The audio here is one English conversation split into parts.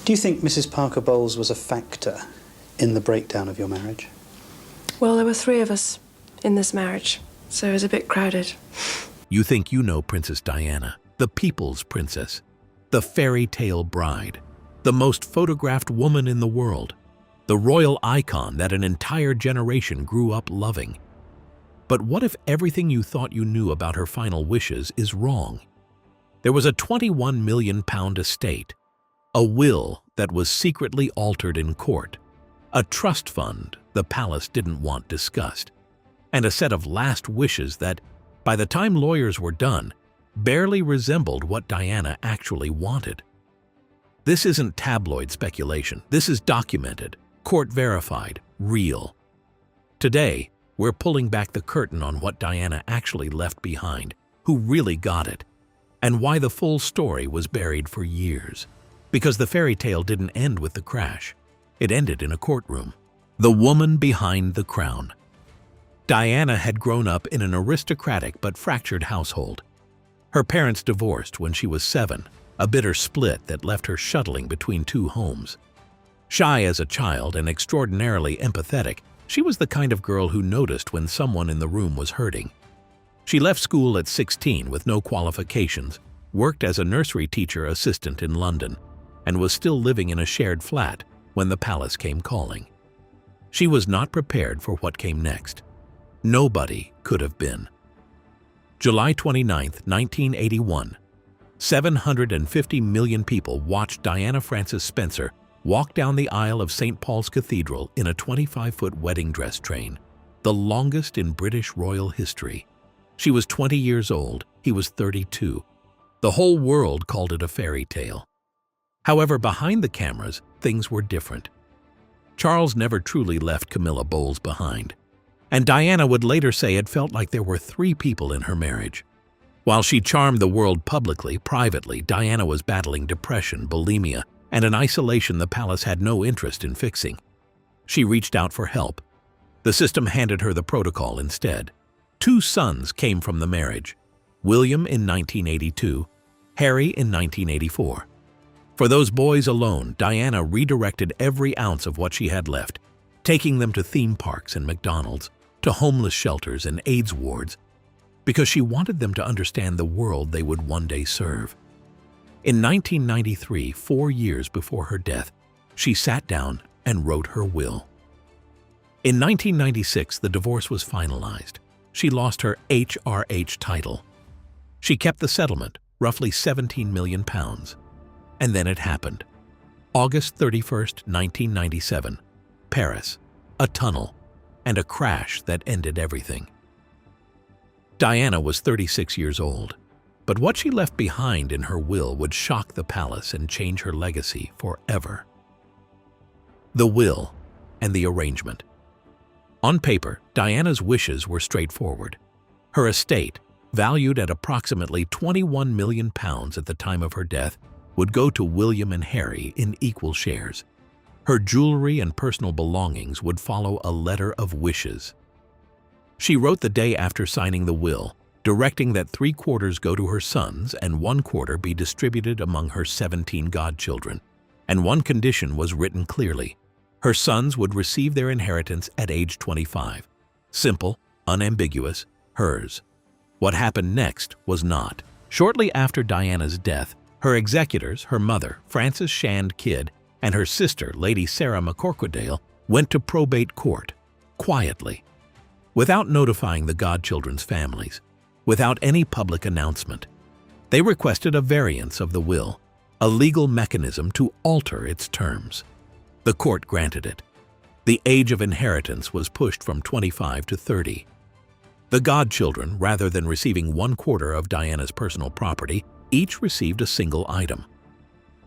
Do you think Mrs. Parker Bowles was a factor in the breakdown of your marriage? Well, there were three of us in this marriage, so it was a bit crowded. You think you know Princess Diana, the people's princess, the fairy tale bride, the most photographed woman in the world, the royal icon that an entire generation grew up loving. But what if everything you thought you knew about her final wishes is wrong? There was a £21 million estate, a will that was secretly altered in court, a trust fund the palace didn't want discussed, and a set of last wishes that, by the time lawyers were done, barely resembled what Diana actually wanted. This isn't tabloid speculation. This is documented, court-verified, real. Today, we're pulling back the curtain on what Diana actually left behind, who really got it, and why the full story was buried for years. Because the fairy tale didn't end with the crash. It ended in a courtroom. The woman behind the crown. Diana had grown up in an aristocratic but fractured household. Her parents divorced when she was 7, a bitter split that left her shuttling between two homes. Shy as a child and extraordinarily empathetic, she was the kind of girl who noticed when someone in the room was hurting. She left school at 16 with no qualifications, worked as a nursery teacher assistant in London, and was still living in a shared flat when the palace came calling. She was not prepared for what came next. Nobody could have been. July 29, 1981. 750 million people watched Diana Frances Spencer walk down the aisle of St. Paul's Cathedral in a 25-foot wedding dress train, the longest in British royal history. She was 20 years old, he was 32. The whole world called it a fairy tale. However, behind the cameras, things were different. Charles never truly left Camilla Bowles behind, and Diana would later say it felt like there were 3 people in her marriage. While she charmed the world publicly, privately, Diana was battling depression, bulimia, and an isolation the palace had no interest in fixing. She reached out for help. The system handed her the protocol instead. 2 sons came from the marriage, William in 1982, Harry in 1984. For those boys alone, Diana redirected every ounce of what she had left, taking them to theme parks and McDonald's, to homeless shelters and AIDS wards, because she wanted them to understand the world they would one day serve. In 1993, 4 years before her death, she sat down and wrote her will. In 1996, the divorce was finalized. She lost her HRH title. She kept the settlement, roughly £17 million. And then it happened. August 31, 1997, Paris, a tunnel, and a crash that ended everything. Diana was 36 years old, but what she left behind in her will would shock the palace and change her legacy forever. The will and the arrangement. On paper, Diana's wishes were straightforward. Her estate, valued at approximately £21 million at the time of her death, would go to William and Harry in equal shares. Her jewelry and personal belongings would follow a letter of wishes. She wrote the day after signing the will, directing that 3/4 go to her sons and 1/4 be distributed among her 17 godchildren. And one condition was written clearly. Her sons would receive their inheritance at age 25. Simple, unambiguous, hers. What happened next was not. Shortly after Diana's death, her executors, her mother, Frances Shand Kidd, and her sister, Lady Sarah McCorquodale, went to probate court, quietly, without notifying the godchildren's families, without any public announcement. They requested a variance of the will, a legal mechanism to alter its terms. The court granted it. The age of inheritance was pushed from 25 to 30. The godchildren, rather than receiving 1/4 of Diana's personal property, each received a single item.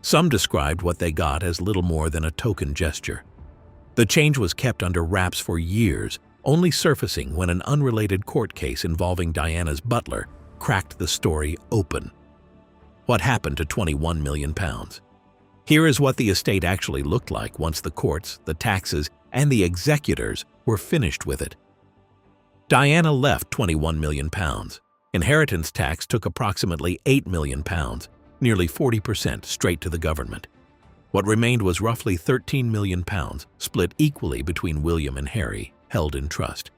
Some described what they got as little more than a token gesture. The change was kept under wraps for years, only surfacing when an unrelated court case involving Diana's butler cracked the story open. What happened to £21 million? Here is what the estate actually looked like once the courts, the taxes, and the executors were finished with it. Diana left £21 million. Inheritance tax took approximately £8 million, nearly 40% straight to the government. What remained was roughly £13 million, split equally between William and Harry, held in trust.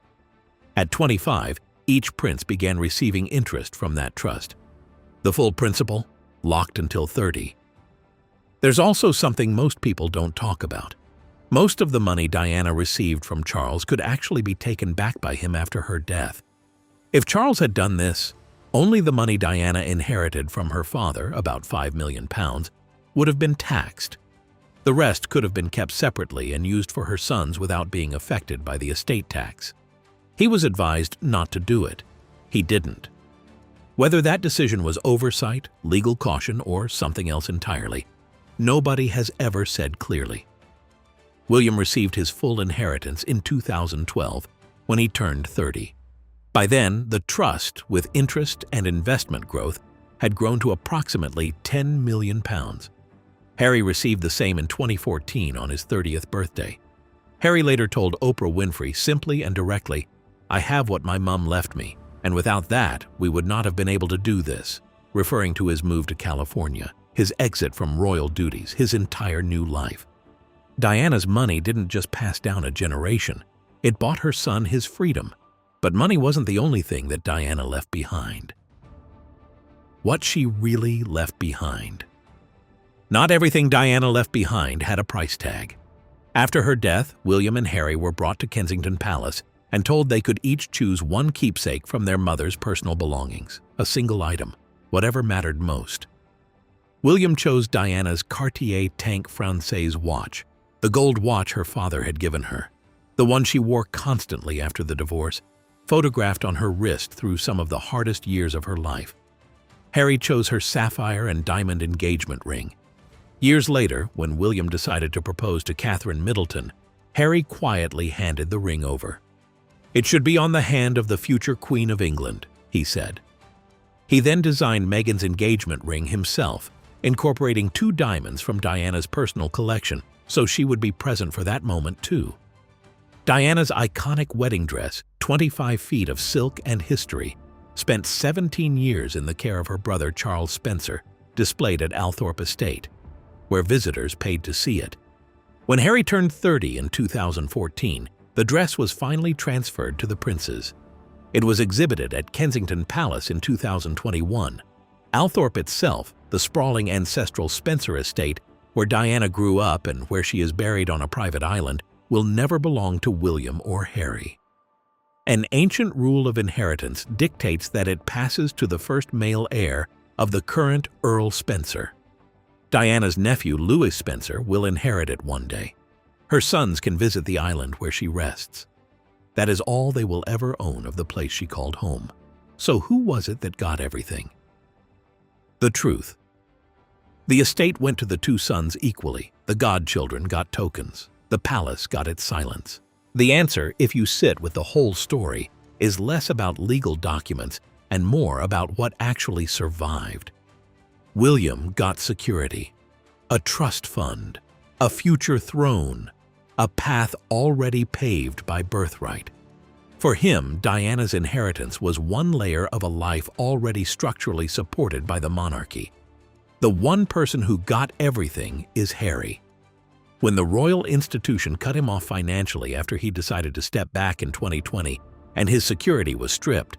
At 25, each prince began receiving interest from that trust. The full principal, locked until 30. There's also something most people don't talk about. Most of the money Diana received from Charles could actually be taken back by him after her death. If Charles had done this, only the money Diana inherited from her father, about £5 million, would have been taxed. The rest could have been kept separately and used for her sons without being affected by the estate tax. He was advised not to do it. He didn't. Whether that decision was oversight, legal caution, or something else entirely, nobody has ever said clearly. William received his full inheritance in 2012 when he turned 30. By then, the trust, with interest and investment growth, had grown to approximately £10 million. Harry received the same in 2014 on his 30th birthday. Harry later told Oprah Winfrey simply and directly, "I have what my mum left me, and without that, we would not have been able to do this," referring to his move to California, his exit from royal duties, his entire new life. Diana's money didn't just pass down a generation. It bought her son his freedom. But money wasn't the only thing that Diana left behind. What she really left behind. Not everything Diana left behind had a price tag. After her death, William and Harry were brought to Kensington Palace and told they could each choose one keepsake from their mother's personal belongings, a single item, whatever mattered most. William chose Diana's Cartier Tank Française watch, the gold watch her father had given her, the one she wore constantly after the divorce, photographed on her wrist through some of the hardest years of her life. Harry chose her sapphire and diamond engagement ring. Years later, when William decided to propose to Catherine Middleton, Harry quietly handed the ring over. "It should be on the hand of the future Queen of England," he said. He then designed Meghan's engagement ring himself, incorporating 2 diamonds from Diana's personal collection, so she would be present for that moment too. Diana's iconic wedding dress, 25 feet of silk and history, spent 17 years in the care of her brother Charles Spencer, displayed at Althorpe Estate, where visitors paid to see it. When Harry turned 30 in 2014, the dress was finally transferred to the princes. It was exhibited at Kensington Palace in 2021. Althorpe itself, the sprawling ancestral Spencer estate, where Diana grew up and where she is buried on a private island, will never belong to William or Harry. An ancient rule of inheritance dictates that it passes to the first male heir of the current Earl Spencer. Diana's nephew, Louis Spencer, will inherit it one day. Her sons can visit the island where she rests. That is all they will ever own of the place she called home. So who was it that got everything? The truth. The estate went to the 2 sons equally. The godchildren got tokens. The palace got its silence. The answer, if you sit with the whole story, is less about legal documents and more about what actually survived. William got security, a trust fund, a future throne, a path already paved by birthright. For him, Diana's inheritance was one layer of a life already structurally supported by the monarchy. The one person who got everything is Harry. When the royal institution cut him off financially after he decided to step back in 2020 and his security was stripped,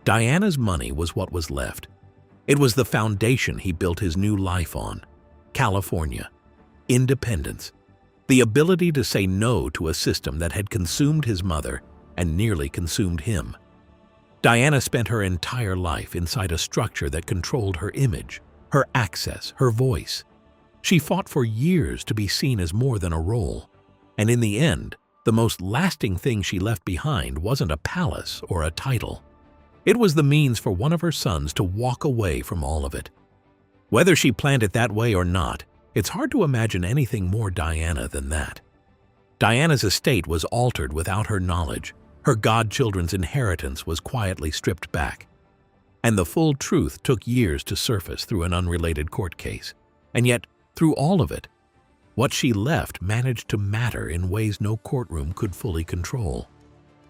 Diana's money was what was left. It was the foundation he built his new life on. California. Independence. The ability to say no to a system that had consumed his mother and nearly consumed him. Diana spent her entire life inside a structure that controlled her image, her access, her voice. She fought for years to be seen as more than a role. And in the end, the most lasting thing she left behind wasn't a palace or a title. It was the means for one of her sons to walk away from all of it. Whether she planned it that way or not, it's hard to imagine anything more Diana than that. Diana's estate was altered without her knowledge. Her godchildren's inheritance was quietly stripped back. And the full truth took years to surface through an unrelated court case. And yet, through all of it, what she left managed to matter in ways no courtroom could fully control.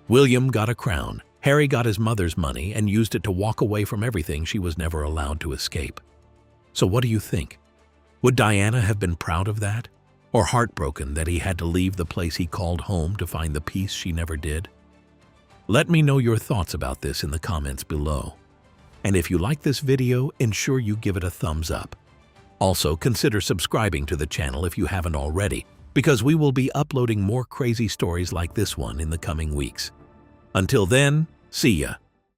William got a crown, Harry got his mother's money and used it to walk away from everything she was never allowed to escape. So what do you think? Would Diana have been proud of that? Or heartbroken that he had to leave the place he called home to find the peace she never did? Let me know your thoughts about this in the comments below. And if you like this video, ensure you give it a thumbs up. Also, consider subscribing to the channel if you haven't already, because we will be uploading more crazy stories like this one in the coming weeks. Until then, see ya!